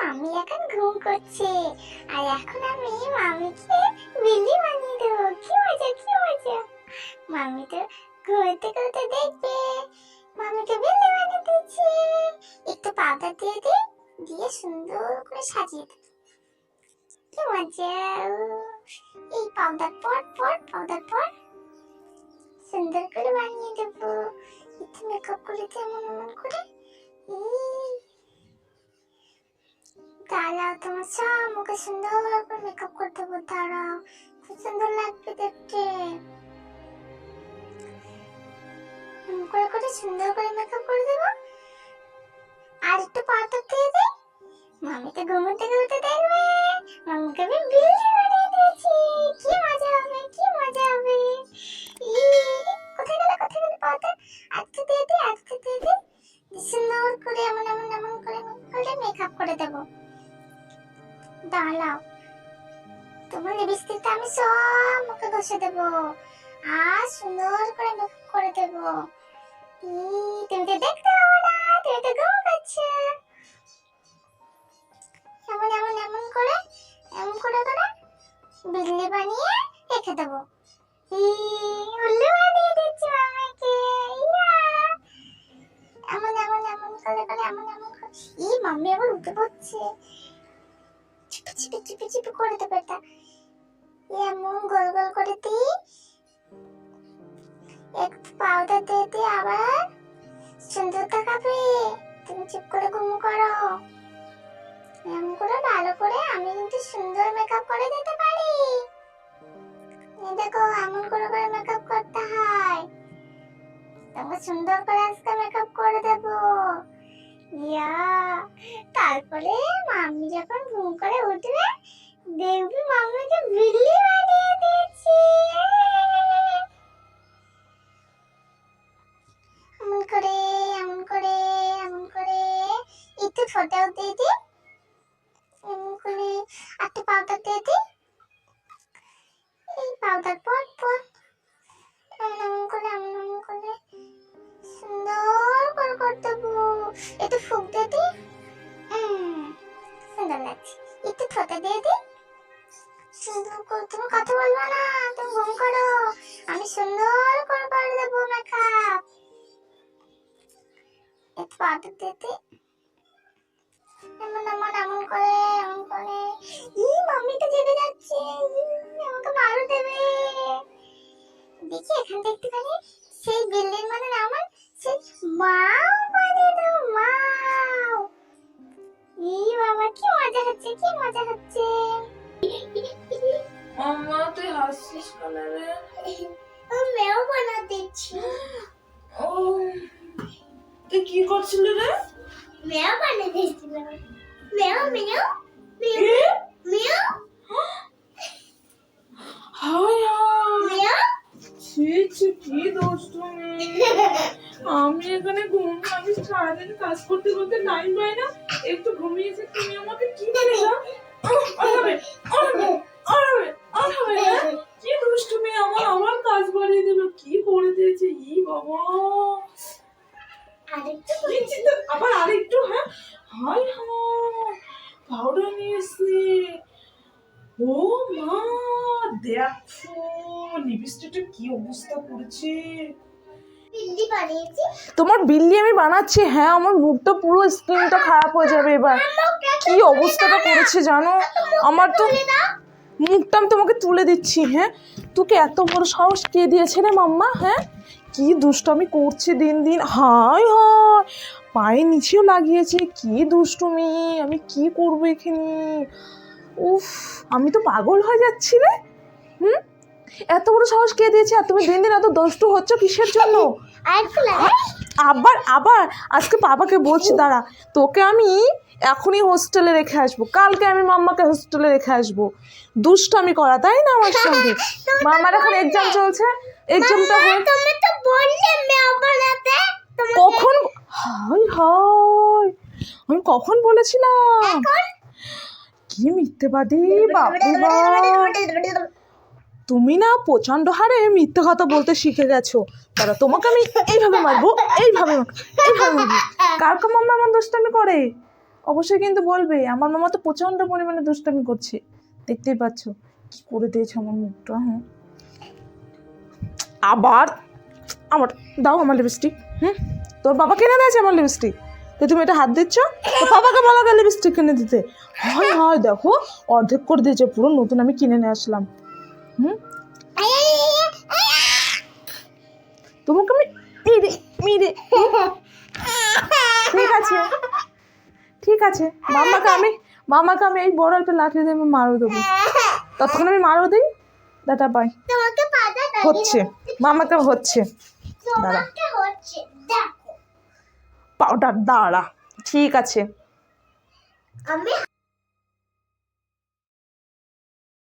Mummy এখন ঘুম করছে, আর এখন আমি মাম্মিকে বিল্লি বানিয়ে দেবো। কি মজা কি মজা! মাম্মি তো ঘুরতে ঘুরতে দেখবে মাম্মিকে বিল্লি বানিয়ে দিচ্ছি। একটু পাউডার দিয়ে দিই, দিয়ে সুন্দর করে সাজিয়ে দিই। কি মজা! এই পাউডার পর সুন্দর করে বানিয়ে দেবো। একটু মেকআপ করে দিই এমন এমন করে। দাঁড়াও, তোমার সব মুখে সুন্দর করে মেকআপ করে দেবো। দাঁড়াও, খুব সুন্দর লাগবে দেখতে। করে সুন্দর করে মেকআপ করে দেবো। আর একটু পাউডার দিয়ে দিই। মামিকে ঘুমোতে ঘুমোতে দেখবে মামিকে আমি বিল্লি বানিয়ে দিয়েছি। কি মজা হবে, কি মজা হবে! কোথায় গেল পাউডার? আজকে দিয়ে দিই। সুন্দর করে এমন এমন এমন করে মেকআপ করে দেবো। দাঁড়াও, তোমার লিপস্টিকটা আমি সব মুখে ঘষে দেবো, আর সুন্দর করে মেকআপ করে দেবো। তুমি তো দেখতে পাবো না, তুমি তো ঘুম পাচ্ছে। এমন এমন এমন করে বিল্লি বানিয়ে রেখে দেবো। উল্লু বানিয়ে দিচ্ছি মামাকে। এমন এমন এমন করে মাম্মি আবার উঠে পড়ছে। চিপে করে দেবো এটা। এমন গোল গোল করে দিই, একটু পাউডার দিয়ে দিই, আবার সুন্দর দেখাবে। তুমি চুপ করে ঘুম করো। এমন করে ভালো করে আমি কিন্তু সুন্দর মেকআপ করে দিতে পারি। দেখো, এমন করে মেকআপ করতে হয়। তোমাকে সুন্দর করে আজকে মেকআপ করে দেবো। তারপরে মাম্মি যখন ঘুম করে উঠবে দেখবি মাম্মিকে বিল্লি বানিয়ে দিয়েছি। এমন করে একটু ঠোঁটেও দিয়ে দিই। এমন করে একটু পাউডার দিয়ে দিই। এই পাউডার পর এমন করে সুন্দর করে করতে দেবো। একটু ফুক দিয়ে দিই। সুন্দর লাগছে। একটু ঠোঁটে দিয়ে দিই। সুন্দর করে, তুমি কথা বলবা না, তুমি ঘুম করো। আমি সুন্দর করে দেবো মেকআপ। একটু পাউডার দিয়ে দিই। এমন করে মাম্মি তো জেগে যাচ্ছে। আমাকে মারও দেবে। দেখি এখান থেকে একটুখানি সেই বিল্লির মানে আমার সেই মাও বানিয়ে দেবো। মাও, বাবা কি মজা হচ্ছে, কি মজা হচ্ছে! মাম্মা তুই হাসছিস কেন রে? মেও বানাতে দিচ্ছি। ও, তুই কি করছিলি রে? মেও বানিয়ে দিচ্ছিলাম। মেও হাই হাই, ছি কি দুষ্টুমি! আমি এখানে আমি সারাদিন কাজ করতে করতে টাইম পাই না, একটু ঘুমিয়েছি, তুমি আমাকে কি বানিয়ে কি দুষ্টুমি! আমার কাজ বাড়িয়ে দিল, কি করে দিয়েছে! বাবা, আবার আরেকটু। হ্যাঁ, হাই হাই, পাউডার নিয়ে এসছি। ও মা, দেখো লিপস্টিকটা কি অবস্থা করেছে। বিল্লি বানিয়েছি। তোমার বিল্লি আমি বানাচ্ছি? হ্যাঁ, আমার মুখটা পুরো স্কিনটা খারাপ হয়ে যাবে এবার। কি অবস্থাটা করেছে জানো? আমার তো মুখটা আমি তোমাকে তুলে দিচ্ছি। হ্যাঁ, তোকে এত বড় সাহস কে দিয়েছে রে মাম্মা? হ্যাঁ, কি দুষ্টুমি করছে দিন দিন। হাই হাই, পায়ের নিচেও লাগিয়েছে। কি দুষ্টুমি! আমি কি করবো এখানে? উফ, আমি তো পাগল হয়ে যাচ্ছি রে। এত বড় সাহস কে দিয়েছে? আর তুমি দিন দিন এত দুষ্টু হচ্ছ কিসের জন্য? আবার আজকে বাবাকে বলছি, দাঁড়া, তোকে আমি এখনই হোস্টেলে রেখে আসবো। কালকে আমি মাম্মাকে হোস্টেলে রেখে আসবো। দুষ্টামি করা, তাই না আমার সঙ্গে? মামার এখন এক্সাম চলছে, এক্সামটা হয়। তুমি তো বললে মেও বানাতে। কখন? হাই হাই, আমি কখন বলেছিলাম? কি মিথ্যেবাদী! বাবা, তুমি না প্রচন্ড হারে মিথ্যে কথা বলতে শিখে গেছো। তারা তোমাকে আমি এইভাবে মারবো। কার মাম্মা আমার দুষ্টামি করে? অবশ্যই কিন্তু বলবে। আমার মামা তো প্রচন্ড পরিমাণে দুষ্টামি করছে, দেখতেই পাচ্ছ কি করে দিয়েছে আমার মুখটা। হ্যাঁ আবার আমার দাও আমার লিপস্টিক। তোর বাবা কিনে দিয়েছে আমার লিপস্টিক, তো তুমি এটা হাত দিচ্ছ? তো বাবাকে বলা গেল লিপস্টিক কিনে দিতে। হয় হয় দেখো অর্ধেক করে দিয়েছে, পুরো নতুন আমি কিনে নিয়ে আসলাম। তোমাকে আমি মেরে মেরে ঠিক আছে ঠিক আছে, মামাকে আমি এই বড় একটা লাঠি দিয়ে আমি মারও দেবো, ততক্ষণ আমি মারও দিই। দাদা পাই তোমাকে পাতা হচ্ছে, মামাকে হচ্ছে, দাঁড়া তোমাকে হচ্ছে দেখো পাউডার দাঁড়া, ঠিক আছে। আমি